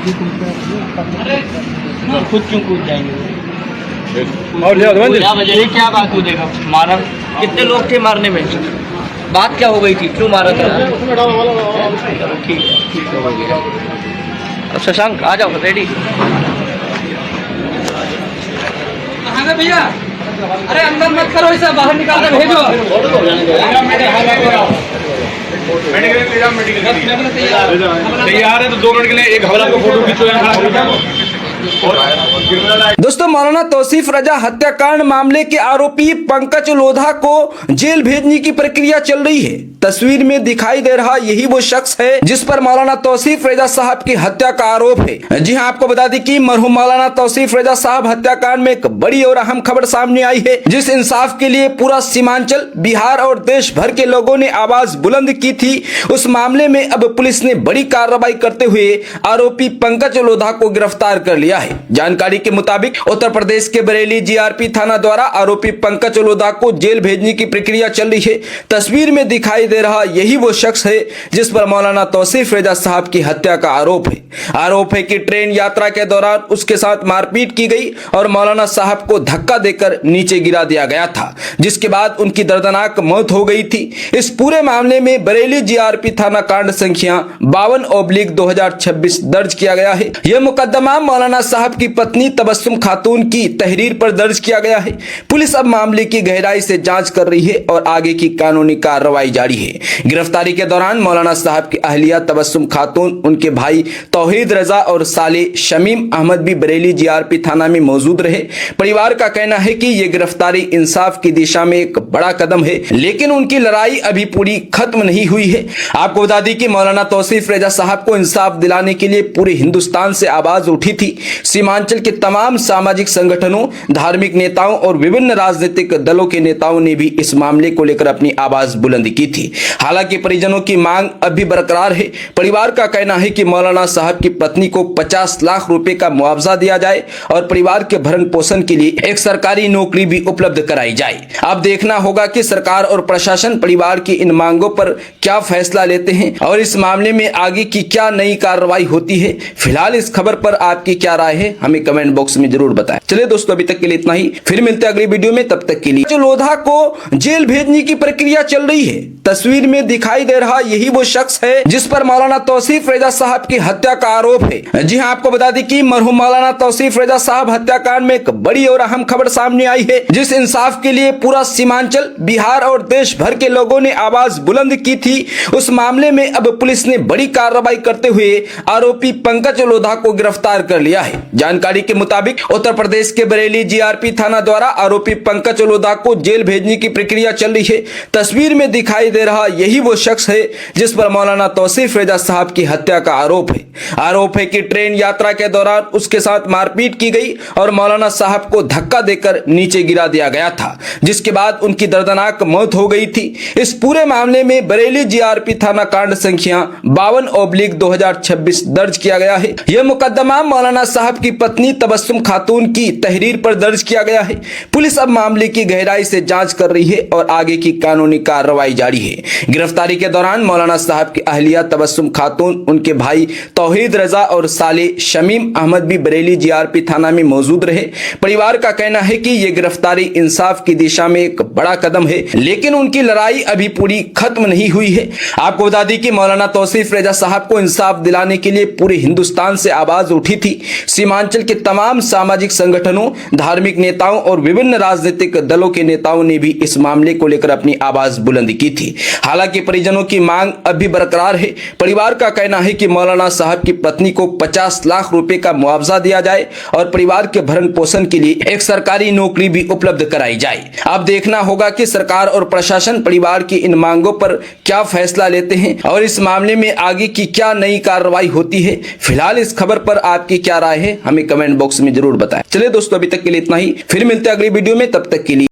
खुद क्यों कूद जाएंगे? और ये क्या बात कूदेगा? मारा कितने लोग थे? मारने में बात क्या हो गई थी? क्यों मारा था? ठीक है हो गया। अब शशांक आ जाओ, रेडी? कहाँ गए भैया? अरे अंदर मत करो, इसे बाहर निकाल कर भेजो। तैयार है तो 2 मिनट के लिए एक हवाला को फोटो खींचो। दोस्तों, मौलाना तौसीफ रजा हत्याकांड मामले के आरोपी पंकज लोधा को जेल भेजने की प्रक्रिया चल रही है। तस्वीर में दिखाई दे रहा यही वो शख्स है जिस पर मौलाना तौसीफ रजा साहब की हत्या का आरोप है। जी हां, आपको बता दें कि मरहूम मौलाना तौसीफ रजा साहब हत्याकांड में एक बड़ी और अहम खबर सामने आई है, जिस इंसाफ के लिए पूरा सीमांचल, बिहार और देश भर के लोगों ने आवाज बुलंद की थी। उस मामले में अब पुलिस ने बड़ी कार्रवाई करते हुए आरोपी पंकज लोधा को गिरफ्तार कर लिया है। जानकारी के मुताबिक उत्तर प्रदेश के बरेली जीआरपी थाना द्वारा आरोपी पंकज लोधा को जेल भेजने की प्रक्रिया चल रही है। तस्वीर में दिखाई दे रहा यही वो शख्स है जिस पर मौलाना तौसीफ रजा साहब की हत्या का आरोप है। आरोप है कि ट्रेन यात्रा के दौरान उसके साथ मारपीट की गई और मौलाना साहब को धक्का देकर नीचे गिरा दिया गया था, जिसके बाद उनकी दर्दनाक मौत हो गई थी। इस पूरे मामले में बरेली जीआरपी थाना कांड संख्या 52/2026 दर्ज किया गया है। यह मुकदमा मौलाना साहब की पत्नी तबस्सुम खातून की तहरीर पर दर्ज किया गया है। पुलिस अब मामले की गहराई से जांच कर रही है और आगे की कानूनी कार्रवाई जारी है। गिरफ्तारी के दौरान मौलाना साहब की अहलिया तबस्सुम खातून, उनके भाई तौहीद रजा और साले शमीम अहमद भी बरेली जीआरपी थाना में मौजूद रहे। परिवार का कहना है कि यह गिरफ्तारी इंसाफ की दिशा में एक बड़ा कदम है, लेकिन उनकी लड़ाई अभी पूरी खत्म नहीं हुई है। आपको बता दें कि मौलाना तौसीफ रजा साहब को इंसाफ दिलाने के लिए पूरे हिंदुस्तान से आवाज उठी थी। सीमांचल के तमाम सामाजिक संगठनों, धार्मिक नेताओं और विभिन्न राजनीतिक दलों के नेताओं ने भी इस मामले को लेकर अपनी आवाज बुलंद की थी। हालांकि परिजनों की मांग अभी बरकरार है। परिवार का कहना है कि मौलाना साहब की पत्नी को 50 लाख रुपए का मुआवजा दिया जाए और परिवार के भरण पोषण के लिए एक सरकारी नौकरी भी उपलब्ध कराई जाए। अब देखना होगा कि सरकार और प्रशासन परिवार की इन मांगों पर क्या फैसला लेते हैं और इस मामले में आगे की क्या नई कार्रवाई होती है। फिलहाल इस खबर पर आपकी क्या राय है, हमें कमेंट बॉक्स में जरूर बताएं। चलिए दोस्तों, अभी तक के लिए इतना ही, फिर मिलते हैं अगली वीडियो में। तब तक के लिए जो लोधा को जेल भेजने की प्रक्रिया चल रही है। तस्वीर में दिखाई दे रहा यही वो शख्स है जिस पर मौलाना तौसीफ रजा साहब की हत्या का आरोप है। जी हां, आपको बता दें कि मरहूम मौलाना तौसीफ रजा साहब हत्याकांड में एक बड़ी और अहम खबर सामने आई है, जिस इंसाफ के लिए पूरा सीमांचल, बिहार और देश भर के लोगों ने आवाज बुलंद की थी। उस मामले में अब पुलिस ने बड़ी कार्रवाई करते हुए आरोपी पंकज लोधा को गिरफ्तार कर लिया है। जानकारी के मुताबिक उत्तर प्रदेश के बरेली जीआरपी थाना द्वारा आरोपी पंकज लोधा को जेल भेजने की प्रक्रिया चल रही है। तस्वीर में दिखाई दे रहा यही वो शख्स है जिस पर मौलाना तौसीफ रजा साहब की हत्या का आरोप है। आरोप है कि ट्रेन यात्रा के दौरान उसके साथ मारपीट की गई और मौलाना साहब को धक्का देकर नीचे गिरा दिया गया था, जिसके बाद उनकी दर्दनाक मौत हो गई थी। इस पूरे मामले में बरेली जीआरपी थाना कांड संख्या 52/2026 दर्ज किया गया है। यह मुकदमा मौलाना साहब की पत्नी तबस्सुम खातून की तहरीर पर दर्ज किया गया है। पुलिस अब मामले की गहराई से जांच कर रही है और आगे की कानूनी कार्रवाई जारी है। गिरफ्तारी के दौरान मौलाना साहब की अहलिया तबस्सुम खातून, उनके भाई तौहीद रजा और साले शमीम अहमद भी बरेली जीआरपी थाना में मौजूद रहे। परिवार का कहना है कि यह गिरफ्तारी इंसाफ की दिशा में एक बड़ा कदम है, लेकिन उनकी लड़ाई अभी पूरी खत्म नहीं हुई है। आपको बता दें कि मौलाना तौसीफ रजा साहब को इंसाफ दिलाने के लिए पूरे हिंदुस्तान से आवाज उठी थी। सीमांचल के तमाम सामाजिक संगठनों, धार्मिक नेताओं और विभिन्न राजनीतिक दलों के नेताओं ने भी इस मामले को लेकर अपनी आवाज बुलंद की थी। हालांकि परिजनों की मांग अभी बरकरार है। परिवार का कहना है कि मौलाना साहब की पत्नी को 50 लाख रुपए का मुआवजा दिया जाए और परिवार के भरण पोषण के लिए एक सरकारी नौकरी भी उपलब्ध कराई जाए। अब देखना होगा कि सरकार और प्रशासन परिवार की इन मांगों पर क्या फैसला लेते हैं और इस मामले में आगे की क्या नई कार्रवाई होती है। फिलहाल इस खबर पर आपकी क्या राय है, हमें कमेंट बॉक्स में जरूर बताएं। चलिए दोस्तों, अभी तक के लिए इतना ही, फिर मिलते हैं अगली वीडियो में। तब तक के लिए